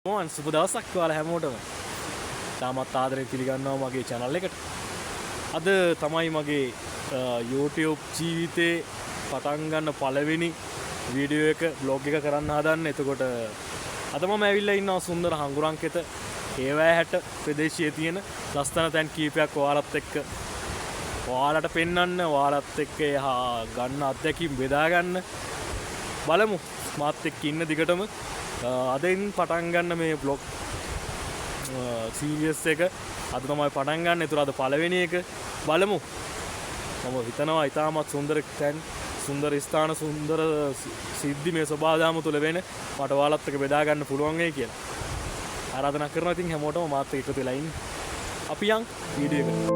මොන් සුබ දවසක් ඔයාලා හැමෝටම. තාමත් ආදරයෙන් පිළිගන්නවා මගේ channel එකට. අද තමයි මගේ YouTube ජීවිතේ පටන් ගන්න පළවෙනි වීඩියෝ එක vlog එක කරන්න හදන්නේ. එතකොට අද මම ඇවිල්ලා ඉන්නවා සුන්දර හංගුරන්කෙත හේවැහැට ප්‍රදේශයේ තියෙන ලස්සන තැන් කීපයක් ඔයාලත් එක්ක ඔයාලට පෙන්වන්න, ඔයාලත් එක්ක ගන්න අත්දැකීම් බෙදා ගන්න. බලමු මාත් එක්ක ඉන්න දිගටම අදින් පටන් ගන්න මේ vlog සීරියස් එක අද තමයි පටන් ගන්න. ඒතර අද පළවෙනි එක බලමු. මම හිතනවා ඉතාමත් සුන්දර තැන්, සුන්දර ස්ථාන, සුන්දර සිද්ධි මේ සබාදාම තුල වෙන මට ඔයාලත් එක්ක බෙදා ගන්න පුළුවන් වෙයි කියලා ආරාධනා කරනවා. ඉතින් හැමෝටම මාත් එක්ක එකතු වෙලා ඉන්න. අපි යන් වීඩියෝ එකට.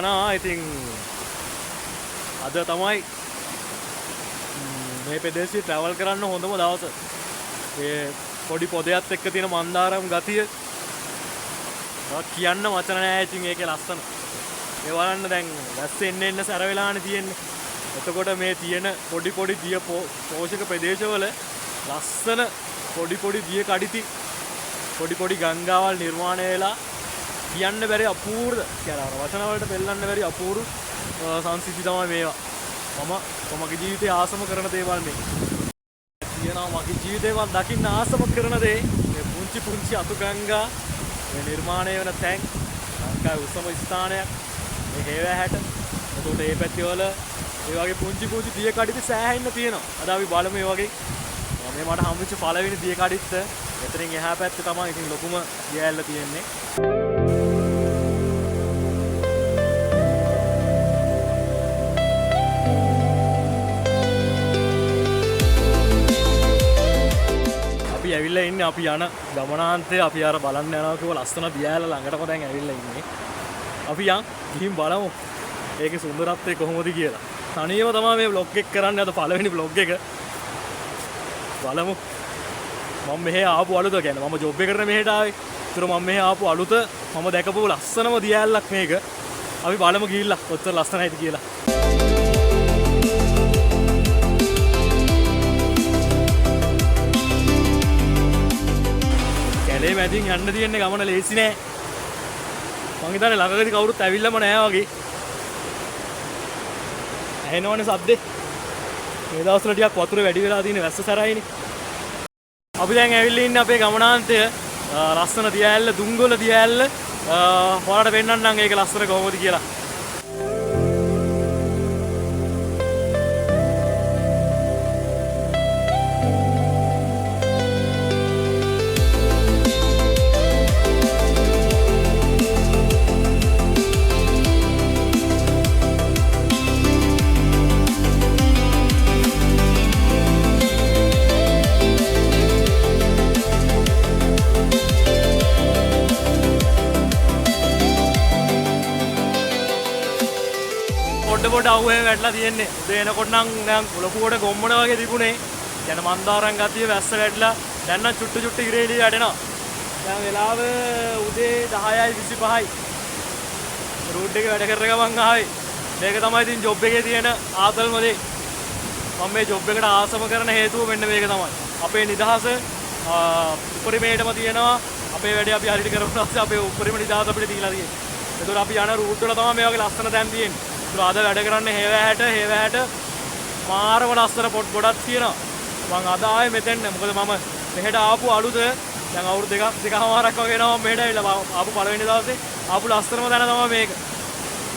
යනවා. ඉතින් අද තමයි මේ ප්‍රදේශයේ travel කරන්න හොඳම දවස. මේ පොඩි පොදයක් එක්ක තියෙන මන්දාරම් ගතිය කියන්න වචන නැහැ. ඉතින් ඒකේ ලස්සන ඒ බලන්න දැන් වැස්ස එන්න සැර වෙලානේ තියෙන්නේ. එතකොට මේ තියෙන පොඩි දිය පෝෂක ප්‍රදේශවල ලස්සන පොඩි දිය කඩਿති පොඩි ගංගාවල් නිර්මාණය වෙලා කියන්න බැරි අපූර්ව කියලා වචන වලට පෙන්නන්න බැරි අපූර්ව සංසිද්ධි තමයි මේවා. මගේ ජීවිතේ ආසම කරන දේවල් මේ. කියනවා මගේ ජීවිතේ මම දකින්න ආසම කරන දේ මේ පුංචි අතු ගංගා මේ නිර්මාණය වෙන තැන් ලංකාවේ උසම ස්ථානයක් මේ හේවැහැට. එතකොට මේ පැති වල ඒ වගේ පුංචි දිය කඩਿති සෑහෙන්න තියෙනවා. අද අපි බලමු මේ වගේ මේ මට හම්බෙච්ච පළවෙනි දිය කඩਿත්ත. එතනින් එහා පැත්තේ තමයි ඉතින් ලොකුම දිය ඇල්ල තියෙන්නේ. ඇවිල්ලා ඉන්නේ අපි යන ගමනාන්තේ. අපි අර බලන්න යනවා කිව්ව ලස්සන දියඇල ළඟටම දැන් ඇවිල්ලා ඉන්නේ. අපි යන් ගිහින් බලමු ඒකේ සුන්දරත්වය කොහොමද කියලා. තනියම තමයි මේ vlog එක කරන්නේ. අද පළවෙනි vlog එක. බලමු. මම මෙහෙ ආපු අලුත කියන්නේ මම ජොබ් එකකට මෙහෙට ආවේ. ඒතර මම මෙහෙ ආපු අලුත මම දැකපු ලස්සනම දියඇලක් මේක. අපි බලමු ගිහිල්ලා කොච්චර ලස්සනයිද කියලා. කැලේ මැදින් යන්න තියෙන්නේ ගමන ලේසි නෑ. මං හිතන්නේ ළඟදී කවුරුත් ඇවිල්ලාම නෑ වගේ. ඇහෙනවනේ සද්දේ. මේ දවස්වල ටිකක් වතුර වැඩි වෙලා තියෙන වැස්ස සැරයිනේ. අපි දැන් ඇවිල්ලා ඉන්නේ අපේ ගමනාන්තය. ලස්සන දියඇල්ල, දුංගොල දියඇල්ල. ඔයාලට පෙන්නන්නම් ඒක ලස්සන කොහොමද කියලා. පොඩ අවුවේ වැටලා තියෙන්නේ. උදේ එනකොට නම් දැන් ලොකුවට ගොම්මන වගේ තිබුණේ. යන මන්දාරම් ගතිය වැස්ස වැටලා දැන් නම් චුට්ටු ඉරේලි වැඩෙනවා. දැන් වෙලාව උදේ 10:25යි. රෝඩ් එකේ වැඩ කරන ගමන් ආවේ. මේක තමයි ඉතින් ජොබ් එකේ තියෙන ආතල්ම දේ. මම මේ ජොබ් එකට ආසම කරන හේතුව මෙන්න මේක තමයි. අපේ නිදහස උපරිමයටම තියෙනවා. අපේ වැඩේ අපි හරියට කරපුවාත් අපේ උපරිම නිදහස අපිට දීලා තියෙන්නේ. ඒතකොට අපි යන රූට් වල තමයි මේ වගේ ලස්සන තැන් තියෙන්නේ. අද වැඩ කරන්නේ හේවැහැට මාරම ලස්සන පොඩ් ගොඩක් තියෙනවා. මං අද ආවේ මෙතෙන් මොකද මම මෙහෙට ආපු අලුත දැන් අවුරුදු දෙකමාරක් වගේ වෙනවා මම මෙහෙට ඇවිල්ලා ආපු පළවෙනි දවසේ ආපු ලස්සනම තැන තමයි මේක.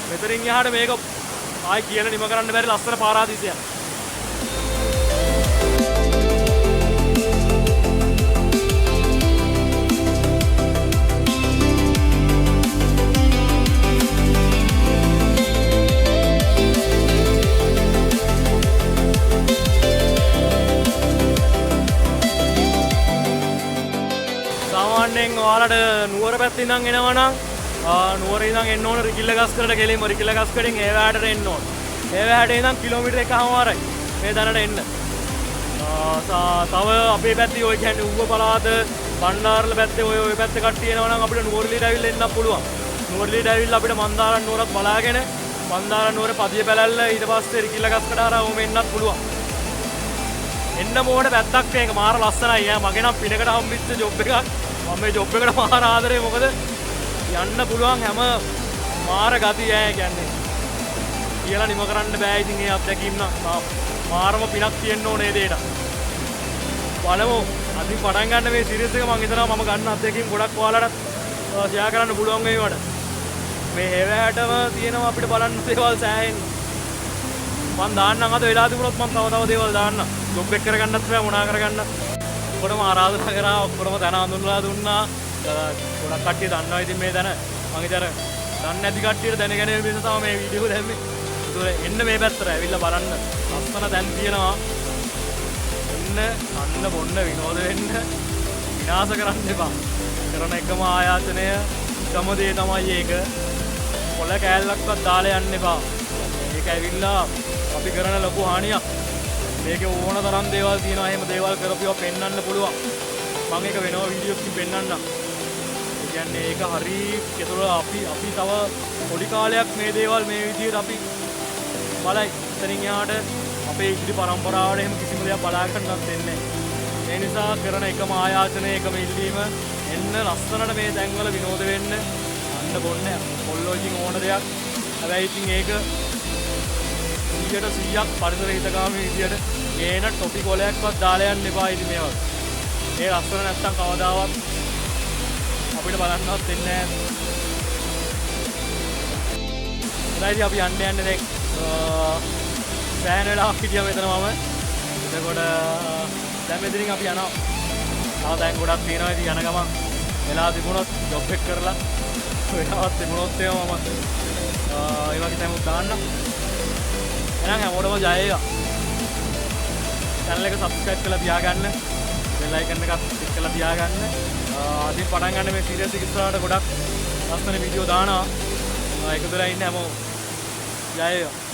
මෙතනින් එහාට මේක ආයි කියලා නිම කරන්න බැරි ලස්සන පාරාදීසයක්. පැත්තේ ඉඳන් එනවා නම් නුවරේ ඉඳන් එන්න ඕන රිකිල්ලගස්කරට ගෙලින්ම රිකිල්ලගස්කරෙන් ඒ වැහට එන්න ඕන. ඒ වැහට ඉඳන් කිලෝමීටර් 1කමාරයි මේ දැනට එන්න. තව අපේ පැත්තේ ඔය කියන්නේ ඌව පළාත බණ්ඩාරල පැත්තේ ඔය පැත්තේ කට්ටිය එනවා නම් අපිට නුවරලියට ඇවිල්ලා එන්නත් පුළුවන්. නුවරලියට ඇවිල්ලා අපිට මන්දාරම් නුවරත් බලාගෙන මන්දාරම් නුවර පදිය පැලැල්ල ඊට පස්සේ රිකිල්ලගස්කඩ හරහා ඔහොම එන්නත් පුළුවන්. එන්න මොකට පැත්තක් මේක මාර ලස්සනයි ඈ. මගේ නම් පිනකට හම්බෙච්ච ජොබ් එකක්. මම මේ ජොබ් එකට මාර ආදරේ. මොකද යන්න පුළුවන් හැම මාර ගතිය ඈ කියන්නේ. කියලා නිම කරන්න බෑ. ඉතින් ඒ අත්දැකීම් නම් මාරම පිනක් තියෙන්න ඕනේ දෙයට. බලමු. අදින් පටන් ගන්න මේ සීරීස් එක මම හිතනවා මම ගන්න අත්දැකීම් ගොඩක් ඔයාලට ෂෙයා කරන්න පුළුවන් වෙයි මට. මේ හැවැටම තියෙනවා අපිට බලන්න දේවල් සෑහෙන්න. මම දාන්නම් අද වෙලා තිබුණොත් මම තව දේවල් දාන්නම්. ජොබ් එක කරගන්නත් බෑ මොනා කරගන්න. ඔක්කොම ආරාධනා කරා ඔක්කොම තන හඳුන්වලා දුන්නා. ගොඩක් කට්ටිය දන්නවා ඉතින් මේ තන. මම ඉතින් අර දන්නේ නැති කට්ටියට දැනගෙන ඉන්න නිසා තමයි මේ වීඩියෝ දැම්මේ. ඒතකොට එන්න මේ පැත්තට ඇවිල්ලා බලන්න. ලස්සන තැන් තියෙනවා. එන්න අන්න බොන්න විනෝද වෙන්න. විනාශ කරන්න එපා. කරන එකම ආයාචනය එකම දේ තමයි ඒක. කොළ කෑල්ලක්වත් දාලා යන්න එපා. ඒක ඇවිල්ලා අපි කරන ලොකු හානියක්. මේකේ ඕන තරම් දේවල් තියෙනවා. එහෙම දේවල් කරපුවා පෙන්වන්න පුළුවන්. මම ඒක වෙනම වීඩියෝ එකකින් පෙන්වන්නම්. ඒ කියන්නේ ඒක හරි ඒතර අපි තව පොඩි කාලයක් මේ දේවල් මේ විදිහට අපි බලයි. එතනින් එහාට අපේ ඉදිරි පරම්පරාවට එහෙම කිසිම දෙයක් බලා ගන්නවත් දෙන්නේ නැහැ. ඒ නිසා කරන එකම ආයාචනය එකම ඉල්ලීම එන්න ලස්සනට මේ තැන්වල විනෝද වෙන්න අන්න බොන්න පොල්ලෝකින් ඕන දෙයක්. හැබැයි ඉතින් ඒක 100% පරිසර හිතකාමී විදියට ගේන ටොපි කොලයක්වත් දාලා යන්න එපා ඉතින් මේවා. මේ ලස්සන නැත්තම් කවදාවත් අපිට බලන්නවත් දෙන්නේ නැහැ. අපි යන්න දැන් සෑහෙන වෙලාවක් හිටියා මෙතන මම. එතකොට දැන් මෙතනින් අපි යනවා. තව දැන් ගොඩක් තියෙනවා ඉතින් යන ගමන් වෙලා තිබුණොත් ජොබ් එක කරලා වෙලාවක් තිබුණොත් එහෙම මම ඒ වගේ තැමුත් දාන්න. එහෙනම් හැමෝටම ජය වේවා. channel එක subscribe කරලා තියාගන්න. bell icon එකත් click කරලා තියාගන්න. අදින් පටන් ගන්න මේ series එක ඉස්සරහට ගොඩක් ලස්සන වීඩියෝ දානවා. එකතු වෙලා ඉන්න හැමෝම ජය වේවා.